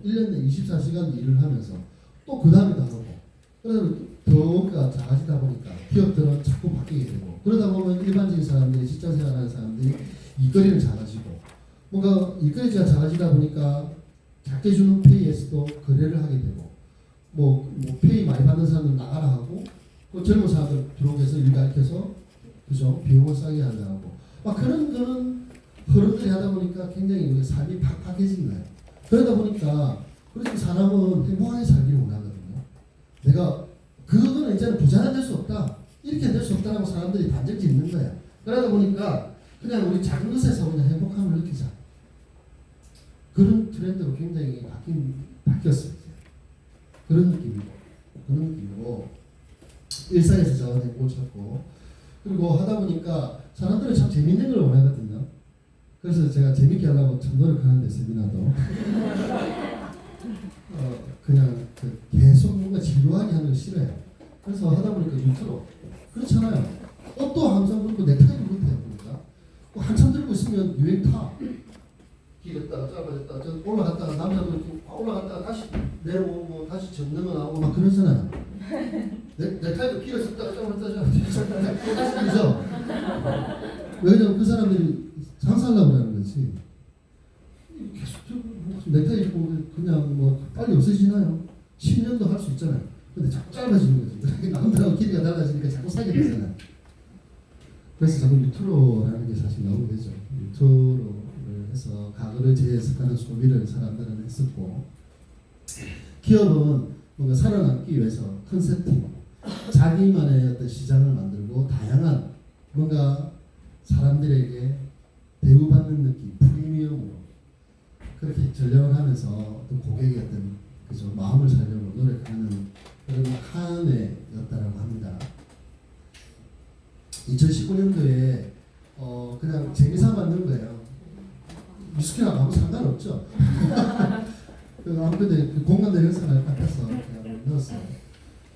1년 내 24시간 일을 하면서 또 그 다음에 더 하고 그래서 더가 작아지다 보니까 기업들은 자꾸 바뀌게 되고 그러다 보면 일반적인 사람들이 직장 생활하는 사람들이 일거리는 작아지고 뭔가 일거리가 작아지다 보니까 작게 주는 페이에서도 거래를 하게 되고 뭐 페이 많이 받는 사람들 나가라 하고 그 젊은 사람들 들어오게 해서 일 가르쳐서 그죠 비용을 싸게 하려 하고 막 그런 거는 흐름들이 하다 보니까 굉장히 우리 삶이 팍팍해진 거예요. 그러다 보니까 그렇게 사람은 행복하게 살기를 원하거든요. 내가 그거는 이제는 부자는 될 수 없다. 이렇게 될 수 없다라고 사람들이 단정 짓는 거야. 그러다 보니까 그냥 우리 작은 것에서 그냥 행복함을 느끼자. 그런 트렌드로 굉장히 바뀌었어요. 그런 느낌이고 일상에서 저는 행복을 찾고 그리고 하다 보니까 사람들은 참 재밌는 걸 원하거든요. 그래서 제가 재밌게 하려고 참 노력하는데 세미나도 그냥 계속 뭔가 지루하게 하는 걸 싫어해요. 그래서 하다 보니까 유튜브 그렇잖아요. 옷도 항상 그렇고 넥타이도 그렇대요. 보니까 한참 들고 있으면 유행 타. 길었다가 짧아졌다가 저 올라갔다가 남자도 이렇게 올라갔다가 다시 내려오고 다시 전등을 나오고 막 그러잖아요. 넥타이도 길었다가 짧아졌다가 다시 길죠. 왜냐면 그 사람들이 상상하려고 하는 거지. 계속 넥타이 입고 그냥 뭐 빨리 없어지나요? 10년도 할 수 있잖아요. 근데 자꾸 짧아지는 거지. 남들하고 길이가 달라지니까 자꾸 사게 되잖아요. 그래서 자꾸 유튜로라는 게 사실 나오게 되죠. 유튜로를 해서 과거를 재해석하는 소비를 사람들은 했었고 기업은 뭔가 살아남기 위해서 컨셉팅 자기만의 어떤 시장을 만들고 다양한 뭔가 사람들에게 대우받는 느낌, 프리미엄으로 그렇게 전략을 하면서 어떤 고객의 어떤 그죠 마음을 살려고 노력하는 그런 한 해였다라고 합니다. 2019년도에 그냥 재미삼아 넣은 거예요. 미숙이랑 아무 상관없죠. 아무래도 그 공감대 형성할 것 같아서 그냥 넣었어요.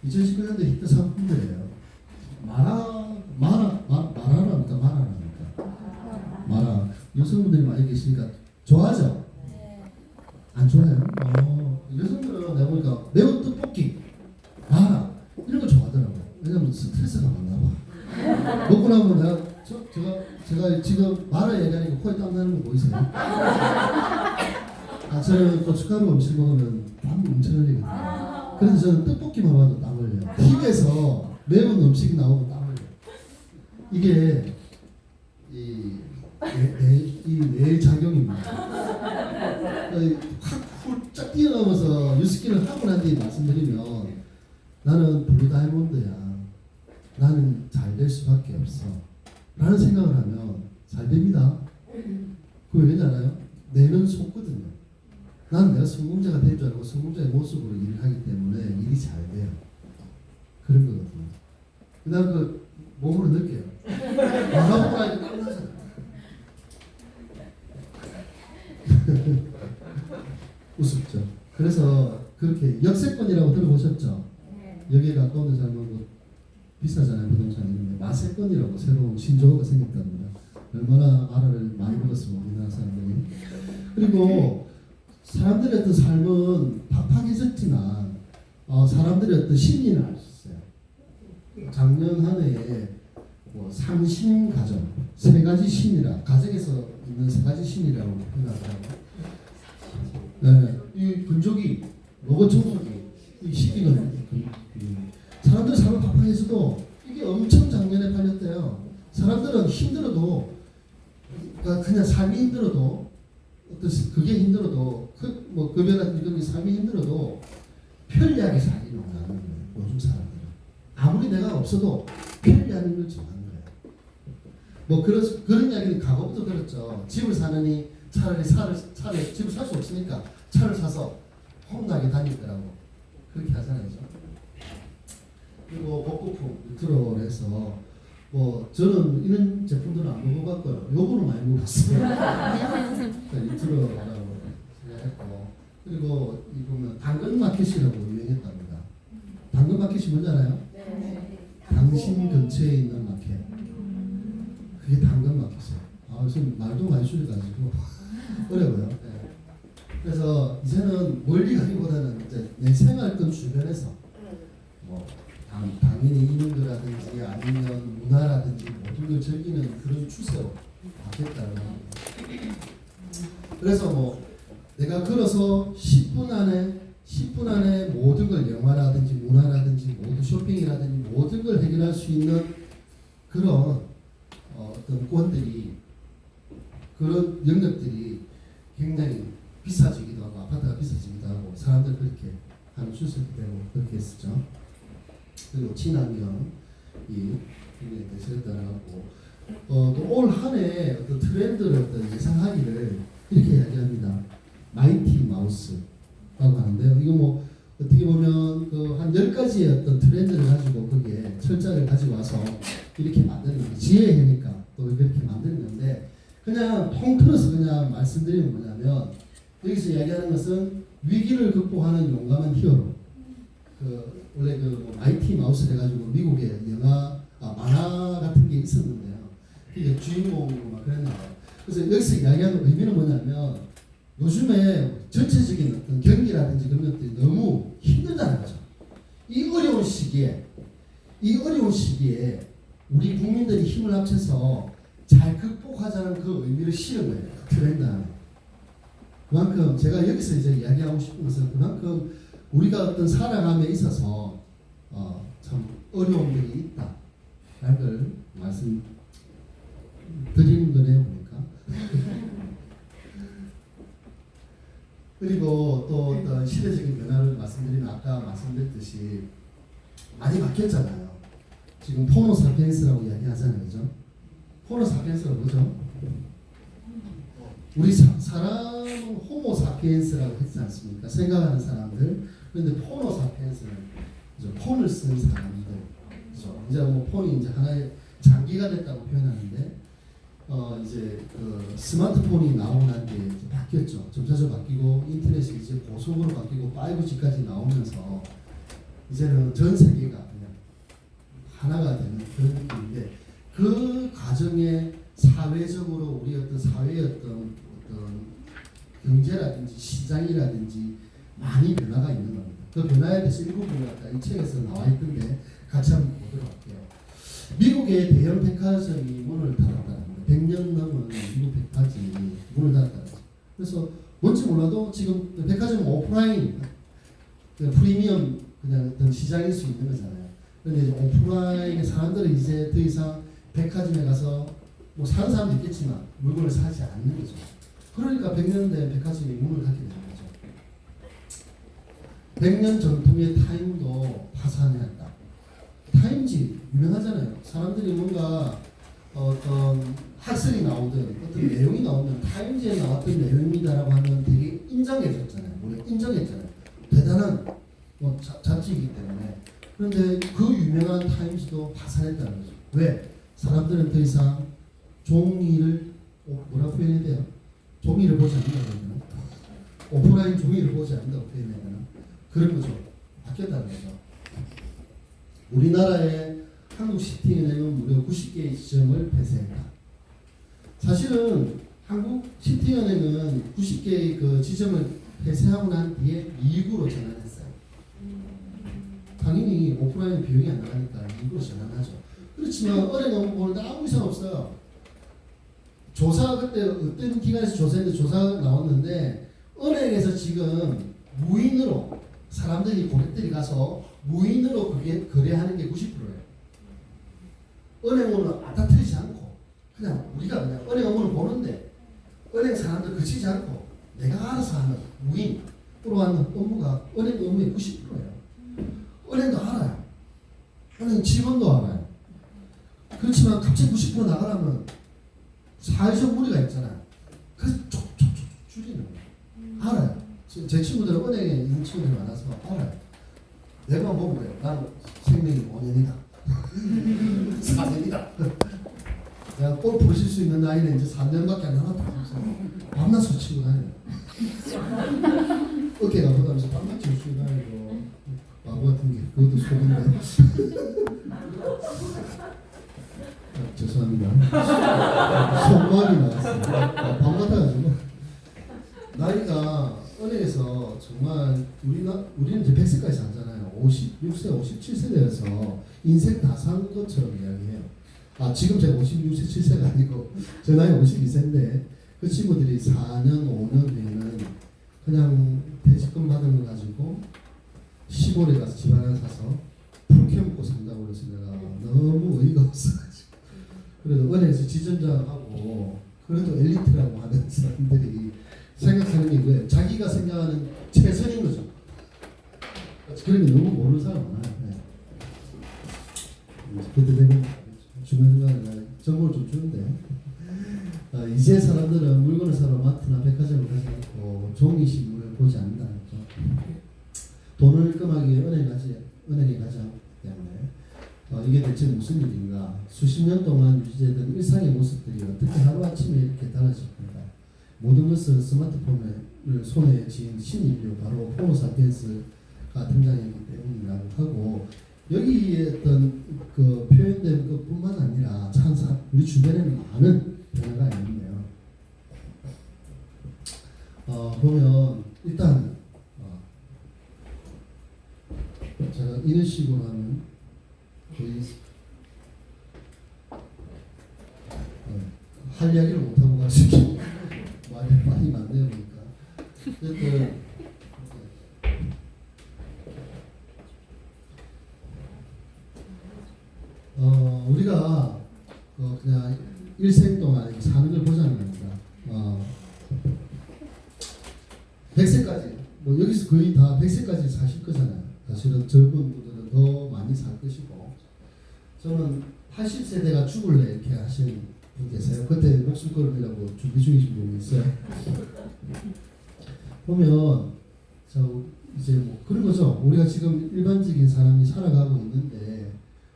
2019년도 히트 상품들이에요. 마라랍니까? 마라. 여성분들이 많이 계시니까 좋아하죠? 안 좋아해요? 여성들은 내가 보니까 매운 떡볶이, 마라 이런 거 좋아하더라고요. 왜냐면 스트레스가 많나 봐. 먹고 나면 제가 지금 마라 얘기하니까 코에 땀 나는 거 보이세요? 저는 고춧가루 음식 먹으면 땀 엄청 흘리거든요. 그래서 저는 떡볶이만 봐도 땀 흘려요. TV에서 매운 음식이 나오면 땀 흘려요. 이게 이 뇌의 작용입니다. 확 훌쩍 뛰어넘어서 뉴스키를 하고 난 뒤에 말씀드리면 나는 블루 다이몬드야. 나는 잘 될 수밖에 없어. 라는 생각을 하면 잘 됩니다. 그게 왜냐나요? 뇌는 속거든요. 나는 내가 성공자가 될 줄 알고 성공자의 모습으로 일을 하기 때문에 일이 잘 돼요. 그런 거거든요. 그 다음 그 몸으로 느껴요. 나보고 나니까 땀나잖아. 우습죠. 그래서 그렇게 역세권이라고 들어보셨죠? 여기에 가까운 데 살면 비싸잖아요. 부동산이. 마세권이라고 새로운 신조어가 생겼답니다. 얼마나 알아를 많이 먹었으면 우리나라 사람들이. 그리고 사람들의 어떤 삶은 팍팍해졌지만 사람들의 어떤 심리는 알 수 있어요. 작년 한 해에 상심가정 세 가지 심이라 가정에서 있는 세 가지 심이라고 표현하더라고요. 네, 이 건조기, 로봇 청소기, 이 시기는 사람들의 삶을 팍팍해서도 이게 엄청 작년에 팔렸대요. 사람들은 힘들어도 그냥 삶이 힘들어도 어떤 그게 힘들어도 급여 같은 그런 삶이 힘들어도 편리하게 살기를 원하는 거예요. 요즘 사람들은 아무리 내가 없어도 편리하는 걸 좋아하는 거예요. 그런 이야기는 과거부터 들었죠. 집을 사느니 차라리 집을 살 수 없으니까 차를 사서 홈나게 다닐 거라고 그렇게 하잖아요. 그리고 복고풍 유튜브로 해서 저는 이런 제품들은 안 먹어봤고요. 요거는 많이 먹었어요. 유튜브라고 생각했고 그리고 이 보면 당근마켓이라고 유행했답니다. 당근마켓이 뭔지 알아요? 네. 당신 근처에 있는 마켓. 그게 당근마켓이에요. 지금 말도 많이 줄여가지고 어려워요. 네. 그래서 이제는 멀리 가기보다는 이제 내 생활권 주변에서 뭐 당연히 인문교라든지 아니면 문화라든지 모든 걸 즐기는 그런 추세로 바뀌었다는 겁니다. 그래서 뭐 내가 걸어서 10분 안에 모든 걸 영화라든지 문화라든지 모든 쇼핑이라든지 모든 걸 해결할 수 있는 그런 어떤 권들이 그런 영역들이 굉장히 비싸지기도 하고 아파트가 비싸지기도 하고 사람들 그렇게 하는 추세도 되고 그렇게 했었죠. 그리고 친환경이 굉장히 대세였다는 거고 또 올 한 해 어떤 트렌드를 어떤 예상하기를 이렇게 이야기합니다. 마이티 마우스라고 하는데요. 이거 뭐 어떻게 보면 그 한 10가지의 어떤 트렌드를 가지고 거기에 철자를 가지고 와서 이렇게 만드는 거예요. 지혜니까 또 이렇게 만드는 건데 그냥 통틀어서 그냥 말씀드리면 뭐냐면 여기서 이야기하는 것은 위기를 극복하는 용감한 히어로. 그 원래 그 마이티 마우스 해가지고 미국의 만화 같은 게 있었는데요. 이게 주인공으로 막 그랬나 봐요. 그래서 여기서 이야기하는 의미는 뭐냐면 요즘에 전체적인 어떤 경기라든지 그런 것들이 너무 힘들다는 거죠. 이 어려운 시기에 우리 국민들이 힘을 합쳐서 잘 극복하자는 그 의미를 실은 거예요. 트렌드 안에. 그만큼 제가 여기서 이제 이야기하고 싶은 것은 그만큼 우리가 어떤 살아감에 있어서 참 어려움들이 있다라는 걸 말씀드리는 거네요, 보니까. 그리고 또 어떤 시대적인 변화를 말씀드리면 아까 말씀드렸듯이 많이 바뀌었잖아요. 지금 포노 사피엔스라고 이야기하잖아요, 그죠? 포노 사피엔스가 뭐죠? 우리 사람은 호모 사피엔스라고 했지 않습니까? 생각하는 사람들. 그런데 포노 사피엔스는 폰을 쓴 사람들. 그죠? 이제 뭐 폰이 이제 하나의 장기가 됐다고 표현하는데, 이제 그 스마트폰이 나오고 난 뒤에 이제 바뀌었죠. 점차적으로 바뀌고 인터넷이 이제 고속으로 바뀌고 5G까지 나오면서 이제는 전 세계가 그냥 하나가 되는 그런 느낌인데 그 과정에 사회적으로 우리 어떤 사회의 어떤 경제라든지 시장이라든지 많이 변화가 있는 겁니다. 그 변화에 대해서 일부분을 아까 이 책에서 나와 있던데 같이 한번 보도록 할게요. 미국의 대형 백화점이 문을 닫았다는 거예요. 100년 넘은 미국 백화점이 문을 닫았다는 거죠. 그래서 뭔지 몰라도 지금 백화점 오프라인 프리미엄 그냥 어떤 시장일 수 있는 거잖아요. 그런데 이제 오프라인의 사람들은 이제 더 이상 백화점에 가서 뭐 사는 사람도 있겠지만 물건을 사지 않는 거죠. 그러니까 100년 된 백화점이 문을 닫게 되는 거죠. 100년 전통의 타임도 파산했다. 타임지 유명하잖아요. 사람들이 뭔가 어떤 학설이 나오든 어떤 내용이 나오면 타임지에 나왔던 내용이다라고 하면 되게 인정해줬잖아요. 우리가 인정했잖아요. 대단한 잡지이기 때문에. 그런데 그 유명한 타임지도 파산했다는 거죠. 왜? 사람들은 더 이상 종이를 뭐라고 표현해야 돼요? 종이를 보지 않는다고 하면 오프라인 종이를 보지 않는다고 표현해야 되나? 그런 거죠. 바뀌었다는 거죠. 우리나라의 한국 시티은행은 무려 90개의 지점을 폐쇄했다. 사실은 한국 시티은행은 90개의 그 지점을 폐쇄하고 난 뒤에 미국으로 전환했어요. 당연히 오프라인 비용이 안 나가니까 미국으로 전환하죠. 그렇지만 은행 보는데 아무 이상 없어요. 조사 그때 어떤 기관에서 조사했는데 조사가 나왔는데 은행에서 지금 무인으로 사람들이 고객들이 가서 무인으로 그게 거래하는 게 90%예요. 은행으로 아따트리지 않고 그냥 우리가 그냥 은행 업무를 보는데 은행 사람들 그치지 않고 내가 알아서 하는 무인으로 하는 업무가 은행 업무의 90%예요. 은행도 알아요. 은행 직원도 알아요. 그렇지만 갑자기 90% 나가려면 사회적 무리가 있잖아요. 그래서 촉촉촉 줄이는 거예요. 알아요. 제 친구들은 은행에 있는 친구들이 많아서 알아요. 내가 보면 그래요. 나는 생명이 5년이다. 4년이다. 내가 골프를 칠 수 있는 나이는 이제 3년밖에 안 남았다. 밤낮으로 치고 다녀요. 어깨가 아프다면서 밤낮 치고 치고 다니고 바보 같은 게 그것도 속인데. 죄송합니다. 손발이 나왔습니다. 밤 같아가지고 나이가 우리는 이제 100세까지 살잖아요. 56세, 57세 되어서 인생 다 산 것처럼 이야기해요. 지금 제가 56세, 7세가 아니고 제 나이 52세인데 그 친구들이 4년, 5년 뒤에는 그냥 퇴직금 받은 거 가지고 시골에 가서 집 하나 사서 풀 캐먹고 산다고 그래서 내가 너무 어이가 없어가지고 그래도 은행에서 지점장하고 그래도 엘리트라고 하는 사람들이 생각하는 게 뭐예요? 자기가 생각하는 최선인 거죠. 그런 게 너무 모르는 사람 많아요. 네. 그때 되면 중간중간에 정보를 좀 주는데 이제 사람들은 물건을 사러 마트나 백화점을 가지 않고 종이신문을 보지 않는다는 거죠. 돈을 끔하기 위해 은행에 가지 않기 때문에 이게 대체 무슨 일인가? 수십 년 동안 유지되던 일상의 모습들이 어떻게 하루아침에 이렇게 달라졌는가? 모든 것을 스마트폰을 손에 쥔 신인류 바로 호모사피엔스가 등장했기 때문이라고 하고 여기에 어떤 그 표현된 것뿐만 아니라 참 우리 주변에는 많은 변화가 있는데요. 보면 일단 제가 이런 식으로 하면 거의 할 이야기를 못하고 갈 수 있게 말이 많네요 보니까. 어쨌든 우리가 그냥 일생 동안 사는 걸 보자는 겁니다. 100세까지 뭐 여기서 거의 다 100세까지 사실 거잖아요. 사실은 젊은 분들은 더 많이 살 것이고 저는 80세대가 죽을래 이렇게 하시는 분 계세요. 그때 목숨 걸으려고 준비 중이신 분이 있어요. 보면 이제 뭐 그런 거죠. 우리가 지금 일반적인 사람이 살아가고 있는데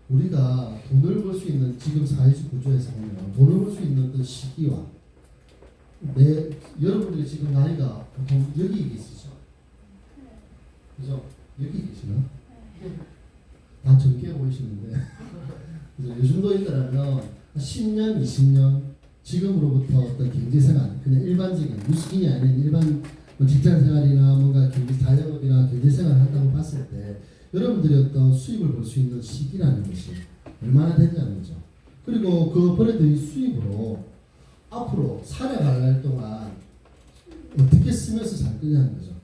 우리가 돈을 벌 수 있는 지금 사회적 구조에서 보면 돈을 벌 수 있는 그 시기와 여러분들이 지금 나이가 보통 여기 계시죠? 그죠? 여기 계시나? 다 젊게 보이시는데 이 정도인다면 10년, 20년 지금으로부터 어떤 경제생활 그냥 일반적인 무식인이 아닌 일반 직장생활이나 뭔가 자영업이나 경제생활을 한다고 봤을 때 여러분들이 어떤 수입을 볼 수 있는 시기라는 것이 얼마나 되냐는 거죠. 그리고 그 벌어들인 수입으로 앞으로 살아갈 동안 어떻게 쓰면서 살 거냐는 거죠.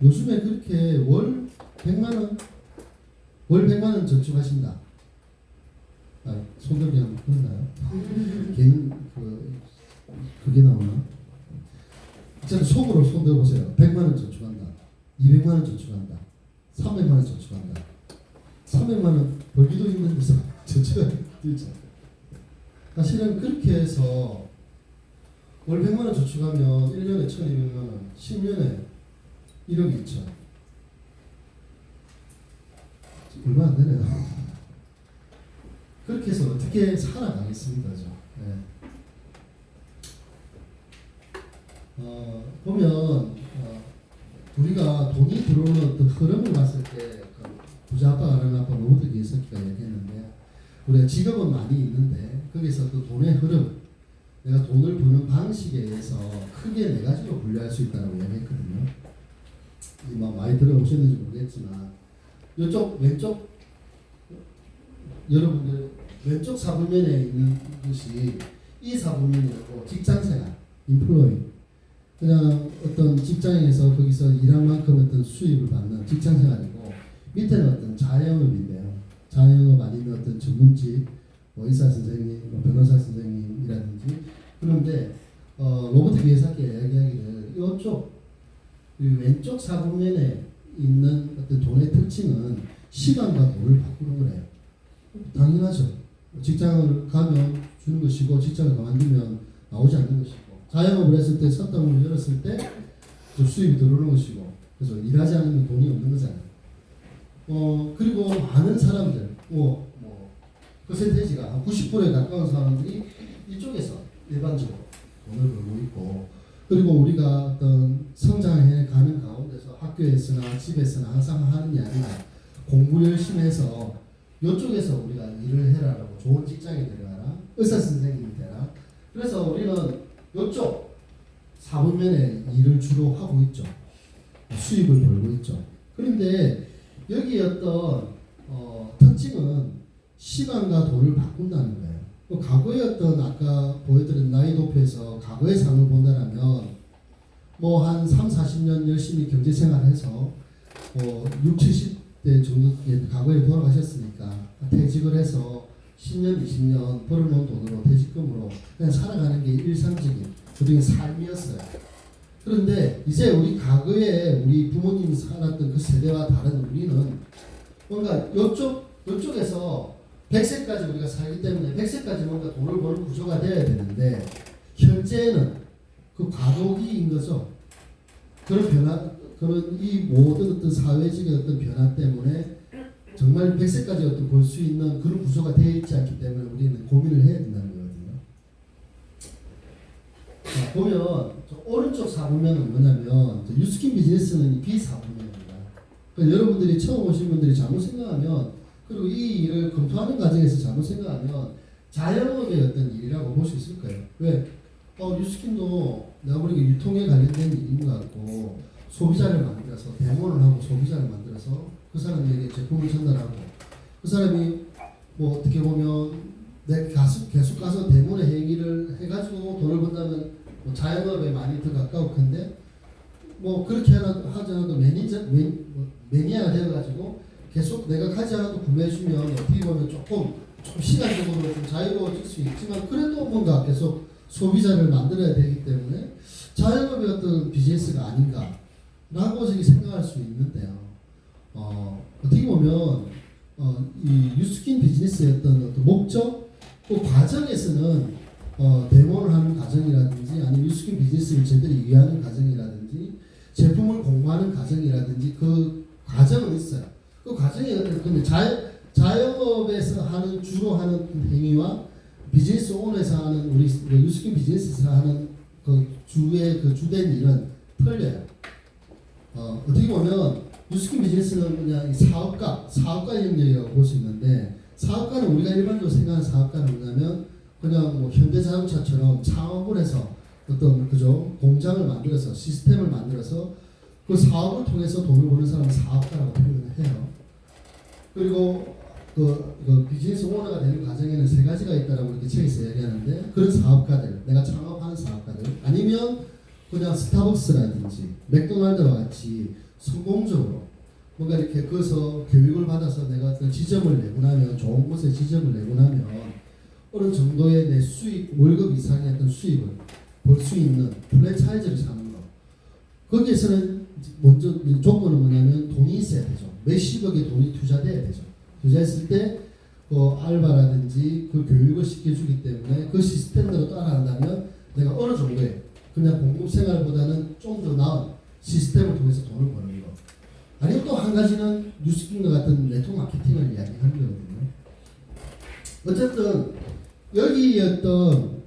요즘에 그렇게 월 100만 원 저축하신다. 손들이 한번 보나요? 개인 그게 나오나? 진짜 속으로 손 들어보세요. 100만 원 저축한다. 200만 원 저축한다. 300만 원 저축한다. 300만 원 벌기도 힘든데서 저축하기 힘들죠. 사실은 그렇게 해서 월 100만 원 저축하면 1년에 1200만 원, 10년에 1억이 있죠. 얼마 안 되네요. 그렇게 해서 어떻게 살아가겠습니까? 네. 보면 우리가 돈이 들어오는 어떤 흐름을 봤을 때 부자 아빠가 어린 아빠 노후들 예석기가 얘기했는데 우리가 직업은 많이 있는데 거기서 그 돈의 흐름 내가 돈을 버는 방식에 의해서 크게 네 가지로 분류할 수 있다고 얘기했거든요. 많이 들어보셨는지 모르겠지만 이쪽 왼쪽 여러분들 왼쪽 사분면에 있는 것이 이 사분면이라고 직장생활, 인플로이 그냥 어떤 직장에서 거기서 일한 만큼 어떤 수입을 받는 직장생활이고 밑에는 어떤 자영업인데요. 자영업 아니면 어떤 전문직, 의사 선생님, 변호사 선생님이라든지 그런데 로버트 기회사께서 이야기하기를 이쪽 왼쪽 사분면에 있는 어떤 돈의 특징은 시간과 돈을 바꾸는 거래요. 당연하죠. 직장을 가면 주는 것이고 직장을 그만두면 나오지 않는 것이고 자영업을 했을 때 셧다운을 열었을 때 수입이 들어오는 것이고 그래서 일하지 않으면 돈이 없는 거잖아요. 그리고 많은 사람들 퍼센테이지가 한 90%에 가까운 사람들이 이쪽에서 일반적으로 돈을 벌고 있고 그리고 우리가 어떤 성장해 가는 가운데서 학교에서나 집에서나 항상 하는 이야기가 공부 열심히 해서 이쪽에서 우리가 일을 해라라고 좋은 직장에 들어가라 의사 선생님이 되라 그래서 우리는 이쪽 사분면에 일을 주로 하고 있죠. 수입을 벌고 있죠. 그런데 여기 어떤 특징은 시간과 돈을 바꾼다는 거예요. 또 과거의 어떤 아까 보여드린 나이 도표에서 과거의 삶을 본다면 뭐 한 3, 40년 열심히 경제 생활해서 6, 70대 정도 과거에 돌아가셨으니까 퇴직을 해서 10년, 20년 벌어놓은 돈으로 퇴직금으로 그냥 살아가는 게 일상적인 그들의 삶이었어요. 그런데 이제 우리 과거에 우리 부모님이 살았던 그 세대와 다른 우리는 뭔가 이쪽에서 100세까지 우리가 살기 때문에 100세까지 뭔가 돈을 버는 구조가 되어야 되는데 현재는 그 과도기인 거죠. 그런 변화, 그런 이 모든 어떤 사회적인 어떤 변화 때문에 정말 100세까지 어떤 볼 수 있는 그런 구조가 되어 있지 않기 때문에 우리는 고민을 해야 된다는 거거든요. 자, 보면 오른쪽 사분면은 뭐냐면 유스킨 비즈니스는 이 비사분면입니다. 그러니까 여러분들이 처음 오신 분들이 잘못 생각하면 그리고 이 일을 검토하는 과정에서 잘못 생각하면 자영업의 어떤 일이라고 볼 수 있을 거예요. 왜? 유스킨도 내가 보니까 유통에 관련된 일인 것 같고 소비자를 만들어서 대모를 하고 소비자를 만들어서 그 사람에게 제품을 전달하고 그 사람이 뭐 어떻게 보면 내 계속 가서 대모의 행위를 해가지고 돈을 번다면 뭐 자영업에 많이 더 가까울 텐데 뭐 그렇게 하지 않아도 매니아가 되어가지고 계속 내가 가지 않아도 구매해주면 어떻게 보면 조금 시간적으로 좀 자유로워질 수 있지만 그래도 뭔가 계속 소비자를 만들어야 되기 때문에 자영업의 어떤 비즈니스가 아닌가라고 저기 생각할 수 있는데요. 어떻게 보면 이 유스킨 비즈니스의 어떤 목적, 그 과정에서는 데모를 하는 과정이라든지 아니면 유스킨 비즈니스를 제대로 이해하는 과정이라든지 제품을 공부하는 과정이라든지 그 과정은 있어요. 그 과정이 근데 자영업에서 하는 주로 하는 행위와 비즈니스 온에서 하는 우리 유스킨 비즈니스에서 하는 그 주의 그 주된 일은 틀려요. 어떻게 보면 유스킨 비즈니스는 그냥 사업가 영역이라고 볼 수 있는데 사업가는 우리가 일반적으로 생각하는 사업가는 뭐냐면 그냥 뭐 현대자동차처럼 창업을 해서 어떤 그죠 공장을 만들어서 시스템을 만들어서 그 사업을 통해서 돈을 버는 사람은 사업가라고 표현을 해요. 그리고 그 비즈니스 오너가 되는 과정에는 세 가지가 있다라고 이렇게 책에서 얘기하는데 그런 사업가들, 내가 창업하는 사업가들 아니면 그냥 스타벅스라든지 맥도날드와 같이 성공적으로 뭔가 이렇게 거기서 교육을 받아서 내가 어떤 지점을 내고 나면 좋은 곳에 지점을 내고 나면 어느 정도의 내 수익 월급 이상의 어떤 수익을 벌 수 있는 프랜차이즈를 사는 거. 거기에서는 먼저 조건은 뭐냐면 돈이 있어야 되죠. 몇십억의 돈이 투자돼야 되죠. 투자했을 때 그 알바라든지 그 교육을 시켜주기 때문에 그 시스템대로 따라한다면 내가 어느 정도의 그냥 공급 생활보다는 좀 더 나은 시스템을 통해서 돈을 버는 거. 아니면 또 한 가지는 뉴스킨과 같은 네트워크 마케팅을 이야기하는 거거든요. 어쨌든 여기 어떤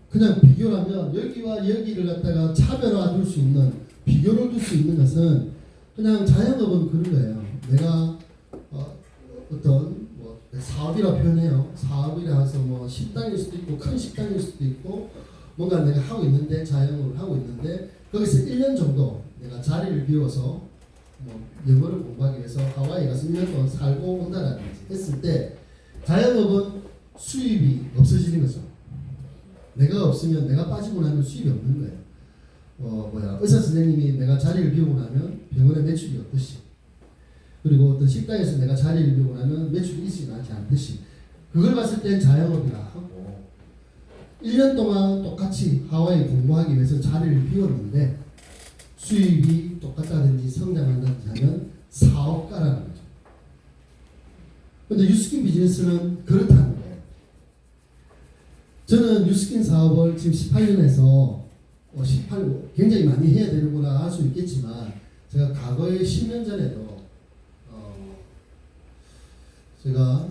그냥 비교하면 여기와 여기를 갖다가 차별화 둘 수 있는 비교를 둘 수 있는 것은 그냥 자영업은 그런 거예요. 내가 어떤 뭐 사업이라 표현해요. 사업이라 해서 뭐 식당일 수도 있고 큰 식당일 수도 있고 뭔가 내가 하고 있는데 자영업을 하고 있는데 거기서 1년 정도 내가 자리를 비워서 뭐 영어를 공부하기 위해서 하와이 가서 1년 동안 살고 온다라든지 했을 때 자영업은 수입이 없어지는 거죠. 내가 없으면 내가 빠지고 나면 수입이 없는 거예요. 의사 선생님이 내가 자리를 비우고 나면 병원에 매출이 없듯이 그리고 어떤 식당에서 내가 자리를 비우고 나면 매출이 있지 않듯이 그걸 봤을 땐 자영업이라 하고 1년 동안 똑같이 하와이 공부하기 위해서 자리를 비웠는데 수입이 똑같다든지 성장한다든지 하면 사업가라는 거죠. 그런데 유스킨 비즈니스는 그렇다는 거예요. 저는 유스킨 사업을 지금 18년에서 18 굉장히 많이 해야 되는구나 할 수 있겠지만 제가 과거에 10년 전에도 제가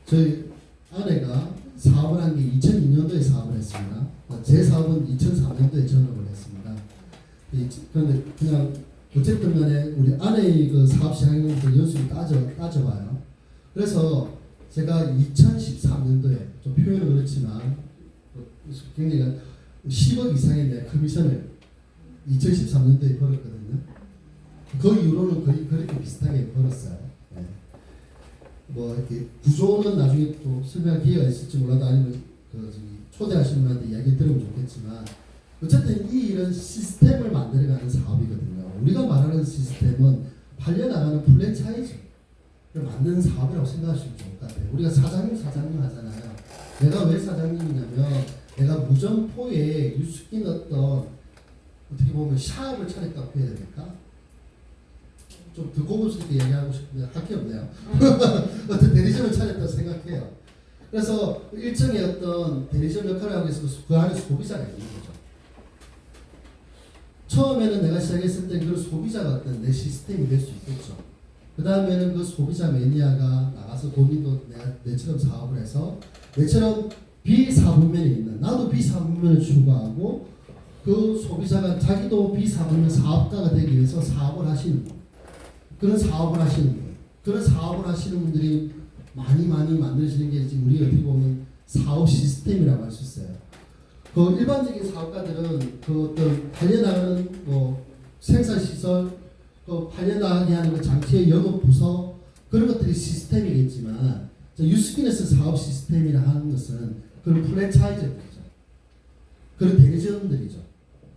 저희 아내가 사업을 한 게 2002년도에 사업을 했습니다. 제 사업은 2003년도에 전업을 했습니다. 그런데 그냥 어쨌든 간에 우리 아내의 그 사업 시행부터 연수를 따져봐요. 그래서 제가 2013년도에 좀 표현은 그렇지만 굉장히 10억 이상의 내 커미션을 2013년도에 벌었거든요. 그 이후로는 거의 그렇게 비슷하게 벌었어요. 예. 뭐 이렇게 구조는 나중에 또 설명할 기회가 있을지 몰라도 아니면 초대하시는 분한테 이야기 들으면 좋겠지만 어쨌든 이런 시스템을 만들어가는 사업이거든요. 우리가 말하는 시스템은 팔려나가는 프랜차이즈를 만드는 사업이라고 생각하시면 좋을 것 같아요. 우리가 사장님 하잖아요. 내가 왜 사장님이냐면 내가 무점포에 유스킨 어떤 어떻게 보면 샵을 차렸다고 해야 됩니까? 좀 더 고급스럽게 얘기하고 싶은데 할 게 없네요. 어떤 대리점을 차렸다고 생각해요. 그래서 일정의 어떤 대리점 역할을 하기 위해서 그 안에 소비자가 있는 거죠. 처음에는 내가 시작했을 때 그 소비자가 어떤 내 시스템이 될 수 있겠죠. 그 다음에는 그 소비자 매니아가 나가서 본인도 내처럼 사업을 해서 내처럼 비사분면에 있는 나도 비사분면을 추구하고 그 소비자가 자기도 비사분면 사업가가 되기 위해서 사업을 하시는 분. 그런 사업을 하시는 분. 그런 사업을 하시는 분들이 많이 만드시는 게 지금 우리 어떻게 보면 사업 시스템이라고 할 수 있어요. 그 일반적인 사업가들은 그 어떤 달려나가는 뭐 생산시설, 그 팔려나가게 하는 그 장치의 영업 부서 그런 것들이 시스템이겠지만 유스킨에서 사업 시스템이라 하는 것은 그런 프랜차이즈들이죠. 그런 대리점들이죠.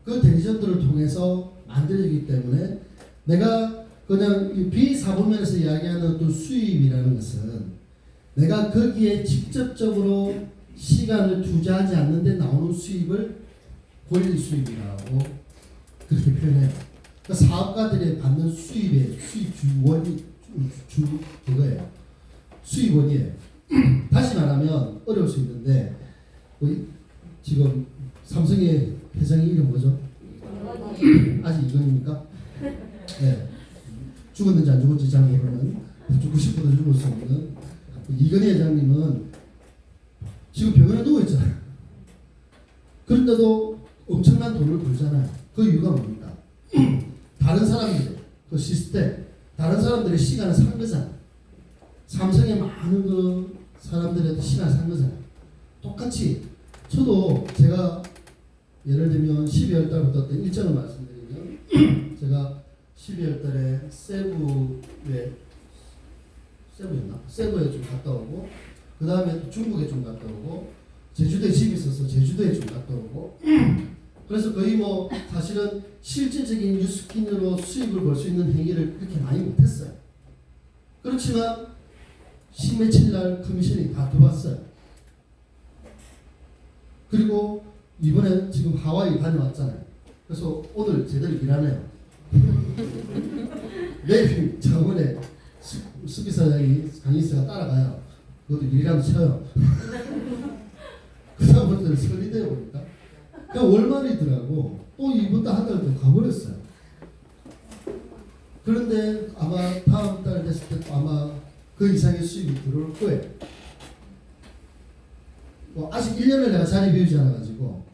그 대리점들을 통해서 만들어지기 때문에 내가 그냥 비사분면에서 이야기하는 또 수입이라는 것은 내가 거기에 직접적으로 시간을 투자하지 않는데 나오는 수입을 권리 수입이라고 그렇게 표현해요. 그러니까 사업가들이 받는 수입의 수입 주원이 그거예요. 수입원이에요. 다시 말하면 어려울 수 있는데 지금 삼성의 회장의 이름 뭐죠? 아직 이건입니까? 네. 죽었는지 안 죽었는지 잘 모르는 죽고 싶어도 죽을 수 없는 이건희 회장님은 지금 병원에 누워 있잖아요. 그런데도 엄청난 돈을 벌잖아요. 그 이유가 뭡니까? 다른 사람들, 그 시스템, 다른 사람들의 시간을 산 거잖아요. 삼성의 많은 그 사람들의 시간을 산 거잖아요. 똑같이 저도 제가 예를 들면 12월 달부터 어떤 일정을 말씀드리면 제가 12월 달에 세부였나? 세부에 좀 갔다 오고 그 다음에 중국에 좀 갔다 오고 제주도에 집이 있어서 제주도에 좀 갔다 오고 그래서 거의 뭐 사실은 실질적인 유스킨으로 수입을 벌 수 있는 행위를 그렇게 많이 못했어요. 그렇지만 십며칠 날 커미션이 다 들어왔어요. 그리고 이번에 지금 하와이 다녀왔잖아요. 그래서 오늘 제대로 일하네요. 내일 저번에 수비사장이 강의사가 따라가요. 그것도 일이라도 쳐요. 그 다음부터는 설리대에 보니까 그냥 월말이더라고. 또 이번 달 한 달 더 가버렸어요. 그런데 아마 다음 달 됐을 때 아마 그 이상의 수입이 들어올 거예요. 뭐 아직 1년을 내가 자리 비우지 않아가지고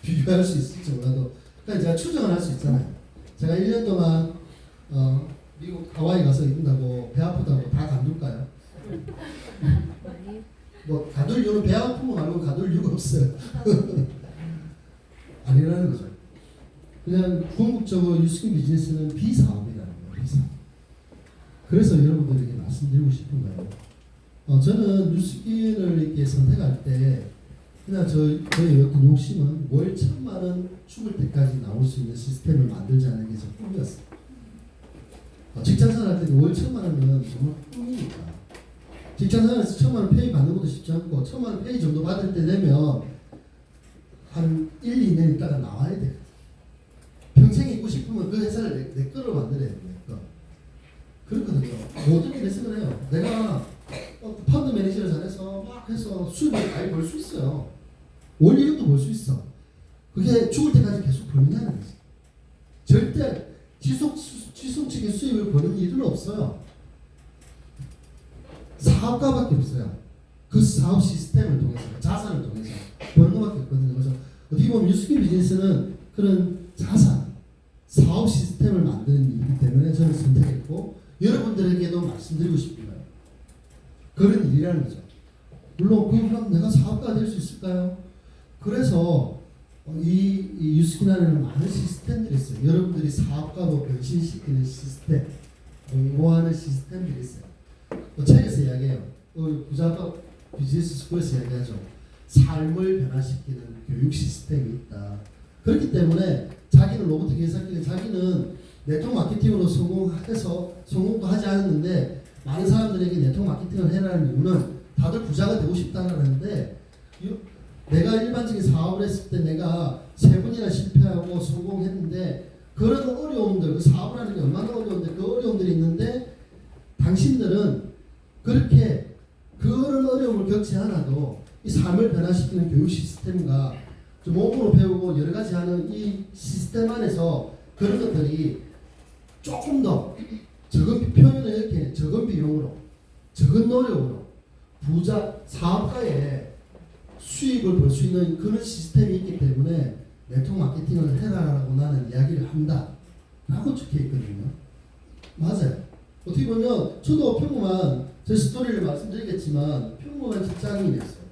비교할 수 있을지 몰라도 그냥 제가 추정을 할 수 있잖아요. 제가 1년 동안 미국 하와이 가서 있는다고 배 아프다고 다 간둘까요? 뭐 가둘 이유는 배 아픈 거 말고 가둘 이유가 없어요. 아니라는 거죠. 그냥 궁극적으로 유스킨 비즈니스는 비사업이라는 거예요. 비사업. 그래서 여러분들에게 말씀드리고 싶은 거예요. 저는 유스킨을 이렇게 선택할 때 그냥 저의 어떤 욕심은 월 1,000만 원 죽을 때까지 나올 수 있는 시스템을 만들자는 게 제 꿈이었어요. 직장생활 할 때는 월 1,000만 원은 정말 꿈이니까. 직장생활에서 1,000만 원 페이 받는 것도 쉽지 않고 1,000만 원 페이 정도 받을 때 되면 한 1, 2년 있다가 나와야 돼. 평생 있고 싶으면 그 회사를 내 거로 만들어야 돼. 내 거. 그렇거든요. 모든 게 내 생각을 해요. 내가 펀드 매니저를 잘해서 막 해서 수입을 많이 벌 수 있어요. 월 1억도 벌 수 있어. 그게 죽을 때까지 계속 벌느냐는 거지. 절대 지속적인 수입을 버는 일은 없어요. 사업가밖에 없어요. 그 사업 시스템을 통해서, 자산을 통해서 버는 것밖에 없거든요. 그래서 어떻게 보면 유스킨 비즈니스는 그런 자산, 사업 시스템을 만드는 일이기 때문에 저는 선택했고 여러분들에게도 말씀드리고 싶은 거예요. 그런 일이라는 거죠. 물론 그럼 내가 사업가가 될 수 있을까요? 그래서 이 유스킨 안에는 많은 시스템들이 있어요. 여러분들이 사업가로 변신시키는 시스템, 공부하는 시스템들이 있어요. 또 책에서 이야기해요. 부자가 비즈니스 스쿨에서 이야기하죠. 삶을 변화시키는 교육 시스템이 있다. 그렇기 때문에 자기는 로봇 기획사끼리 자기는 네트워크 마케팅으로 성공해서 성공도 하지 않았는데 많은 사람들에게 네트워크 마케팅을 해라는 이유는 다들 부자가 되고 싶다는데 내가 일반적인 사업을 했을 때 내가 3번이나 실패하고 성공했는데 그런 어려움들, 그 사업을 하는 게 얼마나 어려운데 그 어려움들이 있는데 당신들은 그렇게 그런 어려움을 겪지 않아도 이 삶을 변화시키는 교육 시스템과 몸으로 배우고 여러 가지 하는 이 시스템 안에서 그런 것들이 조금 더 적은 표현을 이렇게 적은 비용으로 적은 노력으로 부자 사업가의 수익을 벌 수 있는 그런 시스템이 있기 때문에 네트워크 마케팅을 해라라고 나는 이야기를 한다 라고 적혀 있거든요. 맞아요. 어떻게 보면 저도 평범한 제 스토리를 말씀드리겠지만 평범한 직장인이었어요.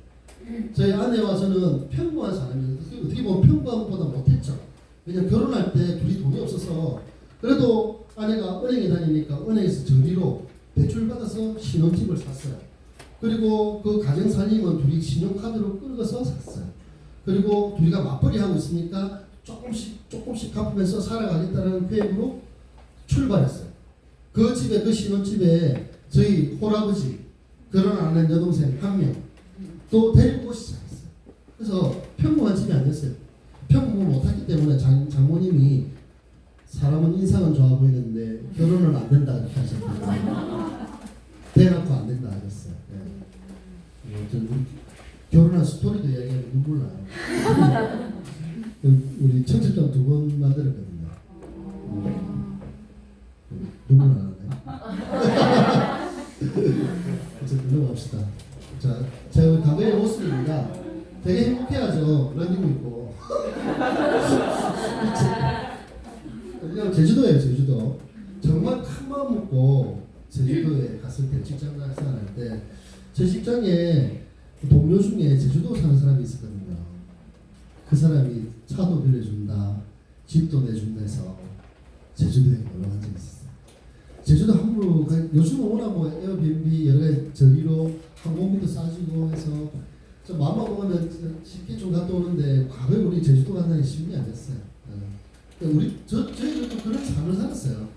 저희 아내와 저는 평범한 사람이었어요. 어떻게 보면 평범한 것보다 못했죠. 왜냐면 결혼할 때 둘이 돈이 없어서 그래도 아내가 은행에 다니니까 은행에서 저리로 대출 받아서 신혼집을 샀어요. 그리고 그 가정살림은 둘이 신용카드로 끌어서 샀어요. 그리고 둘이가 맞벌이 하고 있으니까 조금씩 갚으면서 살아가겠다는 계획으로 출발했어요. 그 집에 그 신혼집에 저희 홀아버지 결혼 안 한 여동생 1명 또 데리고 오기 시작했어요. 그래서 평범한 집이 아니었어요. 평범을 못했기 때문에 장모님이 사람은 인상은 좋아 보이는데 결혼은 안 된다 이렇게 하셨거든요. 대놓고 안 된다 하셨어요. 결혼한 스토리도 이야기하면 눈물 나요. 우리 청첩장 2번 만들었거든요. 눈물 나네. 어쨌든 넘어갑시다. 자, 제가 가게의 모습입니다. 되게 행복해하죠. 런닝 입고. 그냥 제주도예요, 제주도. 정말 큰 마음 먹고 제주도에 갔을 때 직장 생활할 때 제 직장에 동료 중에 제주도 사는 사람이 있었거든요. 그 사람이 차도 빌려준다, 집도 내준다 해서 제주도에 놀러 간 적이 있었어요. 제주도 함부로 요즘은 워낙 뭐 에어비앤비 여러 가지 저리로 항공비도 싸지고 해서 좀 마음만 먹으면 쉽게 좀 갔다 오는데 과거에 우리 제주도 간다는 게 쉬운 게 아니었어요. 저희들도 그런 삶을 살았어요.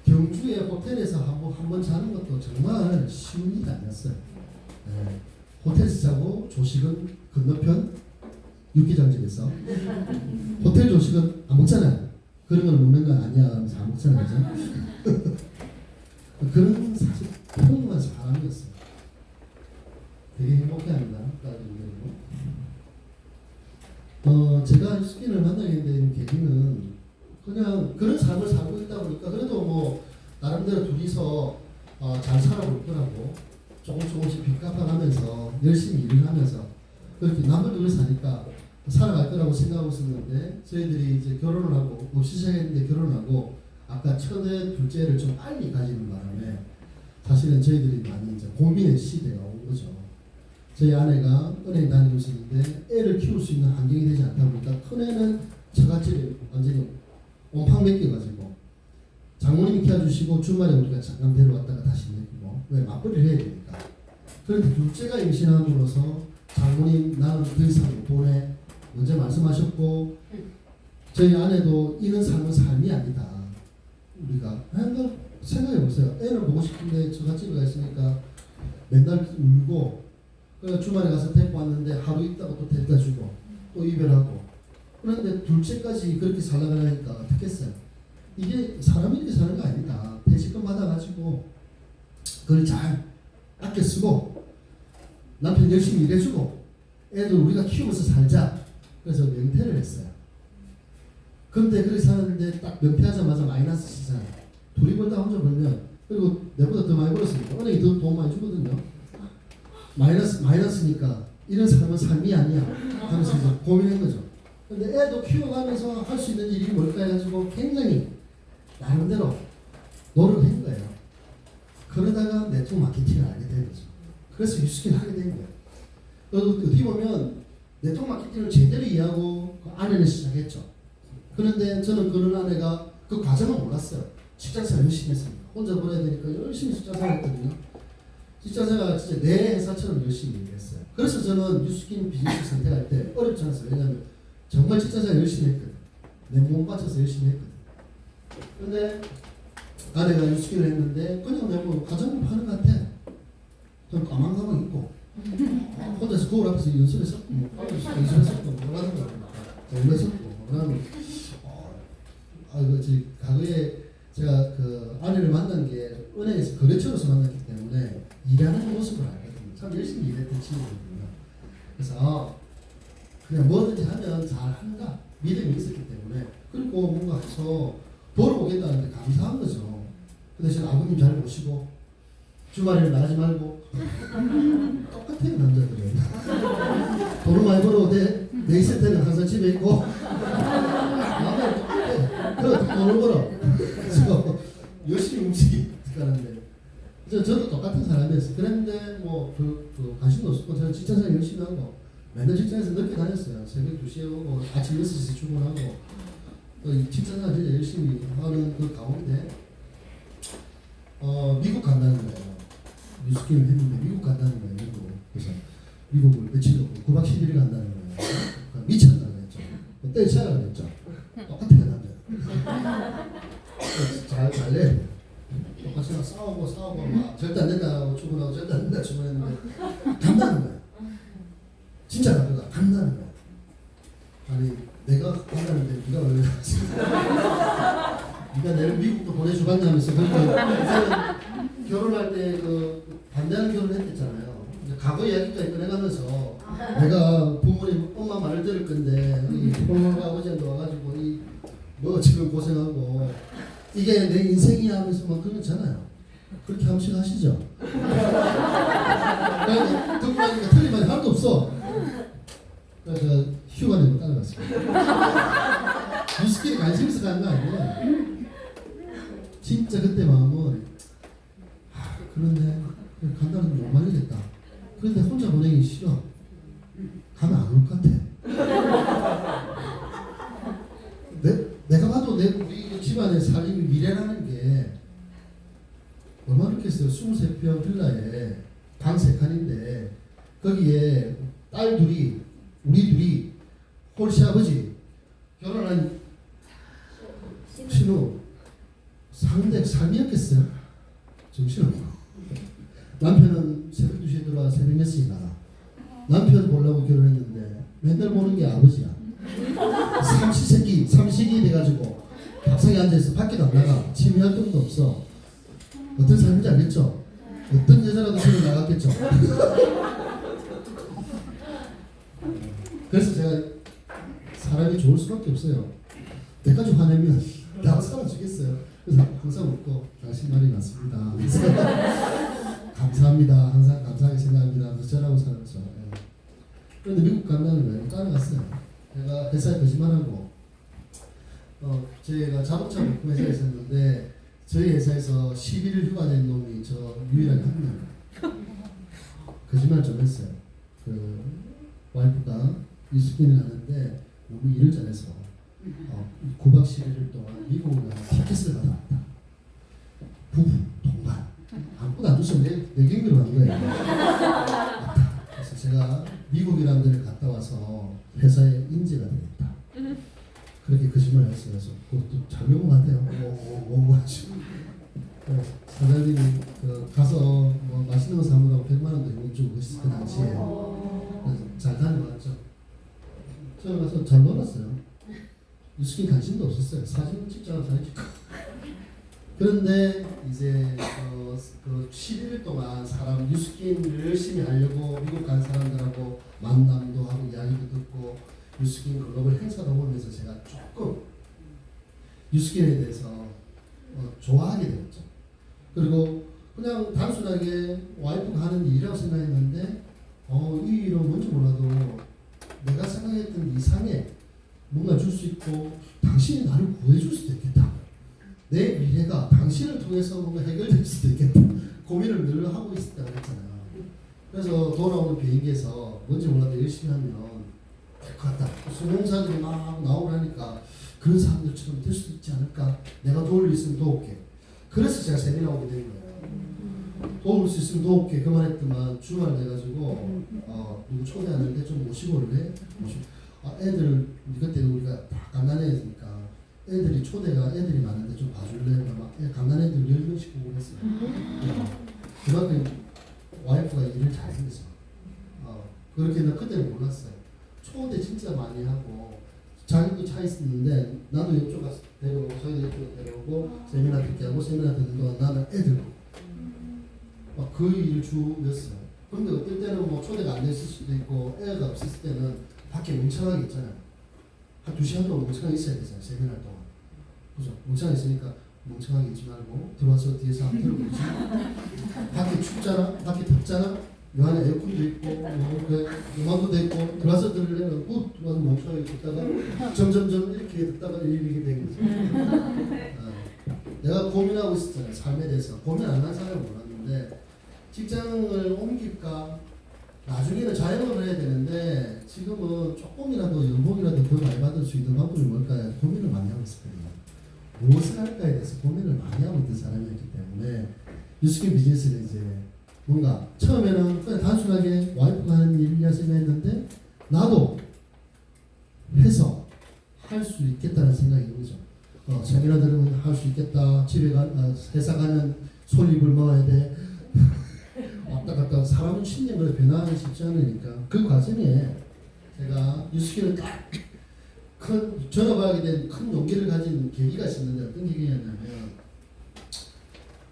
경주에 호텔에서 한 번 자는 것도 정말 쉬운 일이 아니었어요. 호텔에서 자고 조식은 건너편 육개장집에서 호텔 조식은 안 먹잖아요. 그런 걸 먹는 건 아니야 하면서 안 먹잖아요. 그런 사실 평범한 사람이었어요. 되게 행복해합니다. 제가 스킨을 만나게 된 계기는 그냥 그런 삶을 살고 있다 보니까 그래도 뭐 나름대로 둘이서 잘 살아볼 거라고 조금씩 빚 갚아가면서 열심히 일을 하면서 그렇게 남들 둘이 사니까 살아갈 거라고 생각하고 있었는데 저희들이 이제 결혼을 하고 없이 시작했는데 결혼하고 아까 첫애 둘째를 좀 빨리 가지는 바람에 사실은 저희들이 많이 이제 고민의 시대가 온 거죠. 저희 아내가 은행 다니고 있었는데 애를 키울 수 있는 환경이 되지 않다 보니까 큰 애는 처갓집에 완전히 온팡 맡겨가지고 장모님이 키워주시고 주말에 우리가 잠깐 데려왔다가 다시 맡기고 왜 맞벌이를 해야 되니까. 그런데 둘째가 임신함으로써 장모님 나는 더 이상 못 보내 먼저 말씀하셨고 저희 아내도 이런 삶은 삶이 아니다. 우리가 한번 생각해 보세요. 애를 보고 싶은데 처갓집에 가 있으니까 맨날 울고 주말에 가서 데리고 왔는데 하루 있다가 또 데려다 주고 또 이별하고 그런데 둘째까지 그렇게 살아가니까 어떻게 했어요? 이게 사람이 이렇게 사는 거 아니다. 퇴직금 받아가지고 그걸 잘 아껴 쓰고 남편 열심히 일해주고 애들 우리가 키우면서 살자. 그래서 명퇴를 했어요. 그런데 그렇게 사는데 딱 명퇴하자마자 마이너스 시잖아요. 둘이 벌다 혼자 벌면 그리고 내보다 더 많이 벌었으니까 은행이 더 돈 많이 주거든요. 마이너스니까 이런 삶은 삶이 아니야 하면서 이제 고민한 거죠. 근데 애도 키워가면서 할 수 있는 일이 뭘까 해가지고 굉장히 나름대로 노력한 거예요. 그러다가 네트워크 마케팅을 알게 된 거죠. 그래서 유스킨 하게 된 거예요. 어떻게 보면 네트워크 마케팅을 제대로 이해하고 그 아내는 시작했죠. 그런데 저는 그런 아내가 그 과정을 몰랐어요. 직장생활 열심히 했습니다. 혼자 보내야 되니까 열심히 직장생활 했거든요. 직장생활 진짜 내 회사처럼 열심히 일했어요. 그래서 저는 뉴스킨 비즈니스 선택할 때 어렵지 않았어요. 왜냐하면 정말 직장생활 열심히 했거든. 내 몸 바쳐서 열심히 했거든. 근데 아내가 뉴스킨을 했는데 그냥 내가 뭐 가정을 파는 것 같아. 좀 까망까망 있고 혼자서 거울 앞에서 연습했었고 연습했었고 뭐라는 거야. 연습했었고 뭐라는 과거에 제가 그 아내를 만난 게 은행에서 거래처로서 만났기 때문에 일하는 모습을 알거든요. 참 열심히 일했던 친구거든요. 그래서 그냥 뭐든지 하면 잘한다 믿음이 있었기 때문에 그리고 뭔가 해서 벌어오겠다는데 감사한 거죠. 그 대신 아버님 잘 모시고 주말에는 나가지 말고 똑같아요 남자들은. 돈을 많이 벌어오되 내 있을 때는 항상 집에 있고 남자는 똑같아. 그래 어떻게 돈을 벌어. 그래서 열심히 움직이는데 저도 똑같은 사람이었어요. 그런데 뭐 관심도 없었고 저는 직장생활 열심히 하고 맨날 직장에서 늦게 다녔어요. 새벽 2시에 오고 아침 6시에 출근하고 직장생활 진짜 열심히 하는 그 가운데 미국 간다는 거예요. 뉴스킨을 했는데 미국 간다는 거예요. 미국. 그래서 미국을 며칠 고 9박 10일 간다는 거예요. 미쳤다고 했죠. 때려쳐라고 했죠. 똑같아요 남자. 잘 내. 똑같이 막 싸우고 막 절대 안 된다고 출근하고 절대 안 된다고 출근했는데 간다는 거예요. 진짜 간다는 거예요. 아니 내가 간다는데 네가 왜 가지? 네가 내를 미국도 보내주겠냐면서 그렇게 결혼할 때 그 반대하는 결혼을 했댔잖아요. 과거 이야기까지 꺼내가면서 내가 부모님 엄마 말을 들을 건데 이 엄마가 아버지한테 와가지고 너 지금 고생하고 이게 내 인생이야 하면서 막 그러잖아요. 그렇게 한 번씩 하시죠. 그러니까 듣고 나니까 틀린 말이 하나도 없어. 그래서 제가 휴가 내고 따라갔어요. 뉴스킨에 관심 있어 가는 거 아니에요. 진짜 그때 마음은 그런데 간다는 못 말리겠다. 그런데 혼자 보내기 싫어. 가면 안 올 것 같아. 내가 봐도 우리 집안의 살림이 미래라는 게 얼마나 있겠어요. 23평 빌라에 방 3칸인데 거기에 딸 둘이 우리 둘이 홀씨 아버지 결혼한 신우 상대 삶이었겠어요. 정신없고 남편은 새벽 2시에 들어와 새벽 몇 시에 나가. 남편 보려고 결혼했는데 맨날 보는 게 아버지야. 삼시세끼 돼가지고 밥상에 앉아있어. 밖에도 안 나가. 취미 활동도 없어. 어떤 삶인지 알겠죠? 어떤 여자라도 집에 나갔겠죠? 그래서 제가 사람이 좋을 수밖에 없어요. 내까지 화내면 나도 사라지겠어요. 그래서 항상 웃고 당신 말이 맞습니다. 감사합니다. 항상 감사하게 생각합니다. 그래서 저라고 살았죠. 그런데 미국 간다는 거예요. 따라갔어요. 제가 회사에 거짓말하고 제가 자동차 부품 회사에 있었는데 저희 회사에서 11일 휴가 낸 놈이 저 유일하게 한 명. 거짓말 좀 했어요. 그 와이프가 뉴스킨을 하는데 너무 일을 잘해서 9박 11일 동안 미국을 티켓을 받아왔다. 부부 동반 아무것도 안 줬으면 내 경비로 간 거예요. 그래서 제가 미국이라는 데를 갔다 와서 회사에 인재가 되겠다. 그렇게 거짓말을 했어요. 그래서 그것도 잘 배운 것 같아요. 뭐 하시고 사장님이 가서 뭐 맛있는 거 사먹으라고 100만 원도 용 주고 그랬을 그 당시에 그래서 잘 다녀왔죠. 저는 가서 잘 놀았어요. 뉴스킨 관심도 없었어요. 사진 찍자고 사진 찍고. 그런데 이제 그 11일 동안 사람 뉴스킨을 열심히 하려고 미국 간 사람들하고 만남도 하고 이야기도 듣고 뉴스킨 글로벌 행사도 보면서 제가 조금 뉴스킨에 대해서 좋아하게 되었죠. 그리고 그냥 단순하게 와이프가 하는 일이라고 생각했는데 이 일은 뭔지 몰라도 내가 생각했던 이상의 뭔가 줄 수 있고 당신이 나를 구해줄 수도 있겠다. 내 미래가 당신을 통해서 뭔가 해결될 수도 있겠다. 고민을 늘 하고 있었다고 했잖아요. 그래서 돌아오는 비행기에서 뭔지 몰라도 열심히 하면 될 것 같다. 수용사들이 막 나오고 하니까 그런 사람들처럼 될 수도 있지 않을까? 내가 도울 수 있으면 도울게. 그래서 제가 세미나 오게 된 거예요. 도울 수 있으면 도울게 그만했더만 주말 돼가지고 누구 초대하는데 좀 모시고를 해. 애들 그때 우리가 다 갓난애니까 애들이 초대가 애들이 많은데 좀 봐줄래? 막 갓난애들 10명씩 보고 그랬어요. 그만큼 와이프가 일을 잘했어. 그렇게 나 그때는 몰랐어요. 초대 진짜 많이 하고 자기도 차 있었는데 나도 이쪽 가서 데려오고 저희도 이쪽 데려오고 세미나 듣게 하고 세미나 듣는 동안 나는 애들 그 일을 주였어요. 그런데 어떨 때는 뭐 초대가 안 됐을 수도 있고 애가 없었을 때는 밖에 멍청하게 있잖아요. 한 2시간 동안 멍청하게 있어야 되잖아요. 세미나 동안. 그죠? 멍청하게 있으니까 멍청하게 있지 말고 들어와서 뒤에서 한번 들어보지. 밖에 춥잖아. 밖에 덥잖아. 요 안에 에어컨도 있고 음악도 있고 들어와서 들으려면 들어와서 멍청하게 듣다가 점점점 이렇게 듣다가 이렇게 된 거죠. 내가 고민하고 있었잖아요. 삶에 대해서 고민 안 한 사람은 몰랐는데 직장을 옮길까 나중에는 자영업을 해야 되는데 지금은 조금이라도 연봉이라도 더 많이 받을 수 있는 방법이 뭘까요? 고민을 많이 하고 있었거든요. 무엇을 할까에 대해서 고민을 많이 하고 있던 사람이었기 때문에 뉴스킨 비즈니스는 이제 뭔가 처음에는 그냥 단순하게 와이프가 하는 일이라 생각했는데 나도 해서 할 수 있겠다는 생각이 들죠. 세미나 들으면 할 수 있겠다. 집에 회사 가면 솔잎을 먹어야 돼. 왔다 갔다 사람은 10년을 변화하기 쉽지 않으니까 그 과정에 제가 뉴스킨을 딱 큰 전업하게 된 큰 용기를 가진 계기가 있었는데 어떤 계기였냐면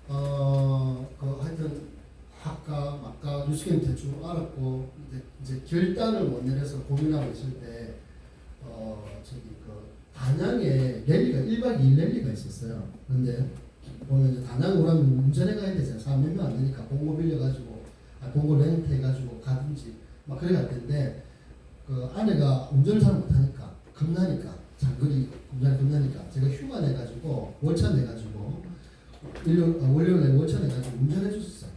하여튼 학과 막과 뉴스킨 대충 알았고 이제 결단을 못 내려서 고민하고 있을 때 단양에 랠리가 1박 2일 랠리가 있었어요. 그런데 보면 이제 단양 오라면 운전해 가야 되잖아요. 사람 몇 명 안 되니까 봉고 빌려가지고 봉고 렌트 해가지고 가든지 막 그래 갈 텐데 그 아내가 운전을 잘 못하니까 겁나니까 장거리 겁나니까 제가 휴가 내가지고 월차 내가지고 월요일에 월차 내가지고 운전해 줬었어요.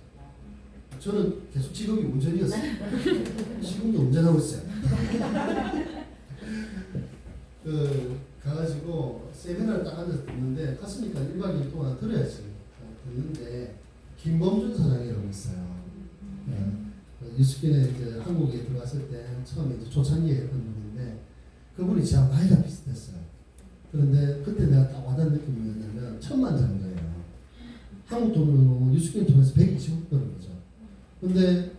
저는 계속 직업이 운전이었어요. 지금도 운전하고 있어요. 가가지고 세미나를 딱 앉아서 듣는데 갔으니까 1박 2일 동안 들어야지. 듣는데 김범준 사장이라고 있어요. 뉴스킨에 이제 한국에 들어왔을 때 처음에 이제 초창기에 했던 분인데 그분이 저랑 나이가 비슷했어요. 그런데 그때 내가 딱 와닿은 느낌이 뭐였냐면 천만장자예요. 한국 돈으로 뉴스킨 통해서 120억 버는 거죠. 근데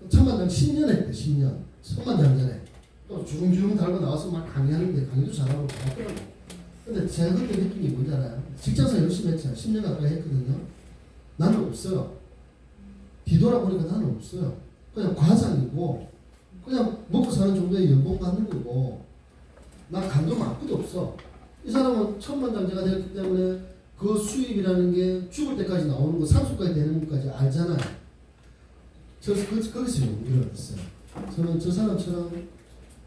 천만장 10년 했대. 10년. 천만장자네. 또 주름주름 달고 나와서 막 강의하는데 강의도 잘하고 잘하더라고. 근데 제가 그때 느낀 게 뭔지 알아요? 직장생활 열심히 했잖아요. 10년 가까이 했거든요. 나는 없어요. 뒤돌아보니까 나는 없어요. 그냥 과장이고 그냥 먹고 사는 정도의 연봉 받는 거고 나 감동 아무것도 없어. 이 사람은 천만장자가 됐기 때문에 그 수입이라는 게 죽을 때까지 나오는 거 상속까지 되는 것까지 알잖아요. 그래서 거기서 용기를 얻었어요. 저는 저 사람처럼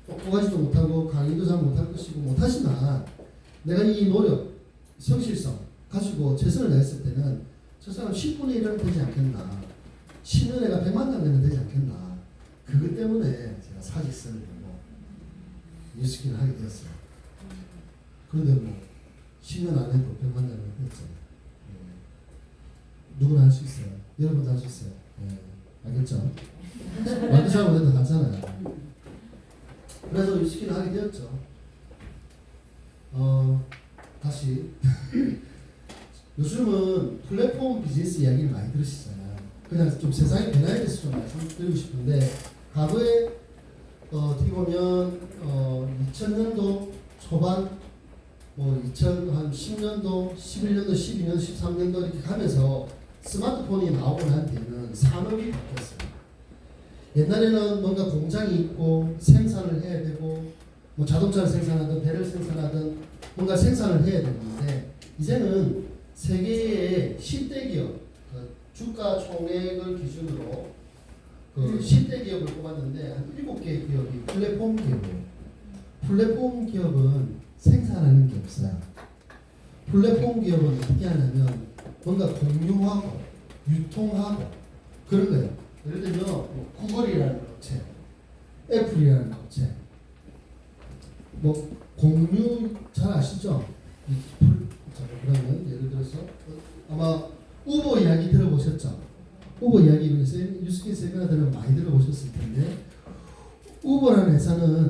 똑똑하지도 못하고 강의도 잘 못할 것이고 못하지만 내가 이 노력, 성실성 가지고 최선을 다했을 때는 저 사람 10분의 1은 되지 않겠나. 10년에가 100만 장면은 되지 않겠나. 그것 때문에 제가 사직서를 내고 뉴스킨을 하게 되었어요. 그런데 뭐 10년 안에도 100만 장면 됐잖아요. 누구나 할 수 있어요. 여러분도 할 수 있어요. 알겠죠? 말도 잘 못해도 하잖아요. 그래서 뉴스킨을 하게 되었죠. 다시 요즘은 플랫폼 비즈니스 이야기를 많이 들으시잖아요. 그냥 좀 세상의 변화에 대해서 좀 말씀드리고 싶은데 과거에 어떻게 보면 2000년도 초반 뭐 2010년도, 11년도, 12년도, 13년도 이렇게 가면서 스마트폰이 나오고 난 뒤에는 산업이 바뀌었어요. 옛날에는 뭔가 공장이 있고 생산을 해야 되고 뭐 자동차를 생산하든 배를 생산하든 뭔가 생산을 해야 되는데 이제는 세계의 10대 기업 주가 총액을 기준으로 그 10대 기업을 뽑았는데 한 7개의 기업이 플랫폼 기업이에요. 플랫폼 기업은 생산하는 게 없어요. 플랫폼 기업은 어떻게 하냐면 뭔가 공유하고 유통하고 그런 거예요. 예를 들면 구글이라는 업체, 애플이라는 업체 뭐 공유 잘 아시죠? 자, 그러면 예를 들어서 아마 우버 이야기 들어보셨죠? 우버 이야기 뉴스킨 세미나 들으면 많이 들어보셨을 텐데 우버라는 회사는